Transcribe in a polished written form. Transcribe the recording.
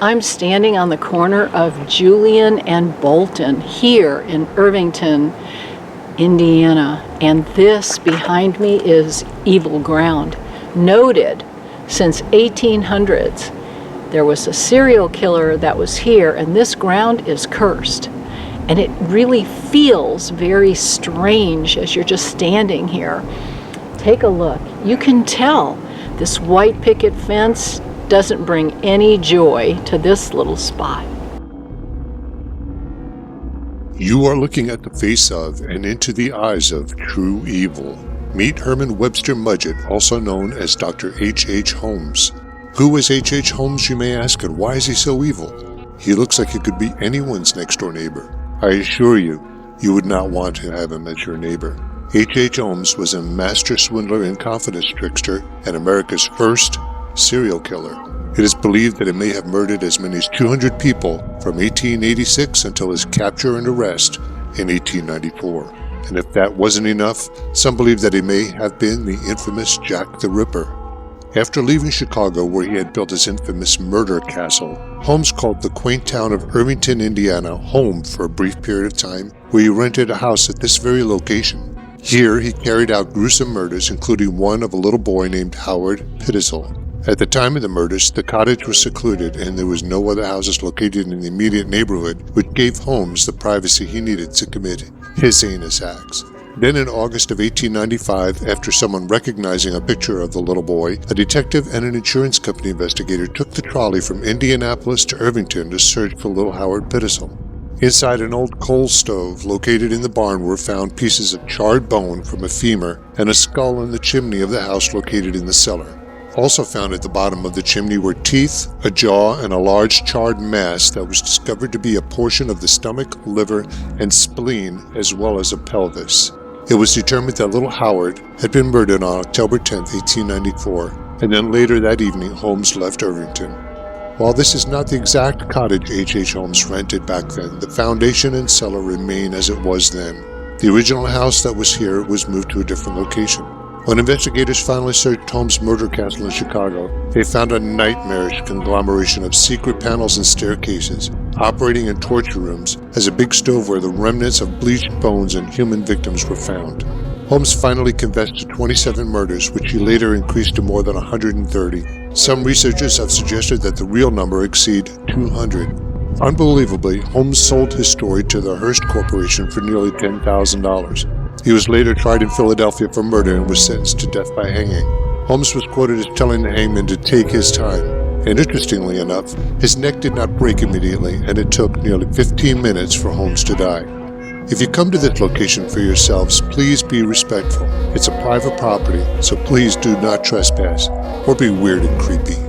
I'm standing on the corner of Julian and Bolton here in Irvington, Indiana, and this behind me is evil ground. Noted since 1800s. There was a serial killer that was here, and this ground is cursed. And it really feels very strange as you're just standing here. Take a look. You can tell this white picket fence doesn't bring any joy to this little spot. You are looking at the face of and into the eyes of true evil. Meet Herman Webster Mudgett, also known as Dr. H.H. Holmes. Who is H.H. Holmes, you may ask, and why is he so evil? He looks like he could be anyone's next-door neighbor. I assure you, you would not want to have him as your neighbor. H.H. Holmes was a master swindler and confidence trickster and America's first serial killer. It is believed that he may have murdered as many as 200 people from 1886 until his capture and arrest in 1894. And if that wasn't enough, some believe that he may have been the infamous Jack the Ripper. After leaving Chicago, where he had built his infamous murder castle, Holmes called the quaint town of Irvington, Indiana, home for a brief period of time, where he rented a house at this very location. Here, he carried out gruesome murders, including one of a little boy named Howard Pittisel. At the time of the murders, the cottage was secluded, and there was no other houses located in the immediate neighborhood, which gave Holmes the privacy he needed to commit his heinous acts. Then in August of 1895, after someone recognizing a picture of the little boy, a detective and an insurance company investigator took the trolley from Indianapolis to Irvington to search for little Howard Pittisel. Inside an old coal stove located in the barn were found pieces of charred bone from a femur and a skull in the chimney of the house located in the cellar. Also found at the bottom of the chimney were teeth, a jaw, and a large charred mass that was discovered to be a portion of the stomach, liver, and spleen, as well as a pelvis. It was determined that little Howard had been murdered on October 10, 1894, and then later that evening Holmes left Irvington. While this is not the exact cottage H.H. Holmes rented back then, the foundation and cellar remain as it was then. The original house that was here was moved to a different location. When investigators finally searched Holmes' murder castle in Chicago, they found a nightmarish conglomeration of secret panels and staircases, operating in torture rooms, as a big stove where the remnants of bleached bones and human victims were found. Holmes finally confessed to 27 murders, which he later increased to more than 130. Some researchers have suggested that the real number exceed 200. Unbelievably, Holmes sold his story to the Hearst Corporation for nearly $10,000. He was later tried in Philadelphia for murder and was sentenced to death by hanging. Holmes was quoted as telling the hangman to take his time, and interestingly enough, his neck did not break immediately, and it took nearly 15 minutes for Holmes to die. If you come to this location for yourselves, please be respectful. It's a private property, so please do not trespass or be weird and creepy.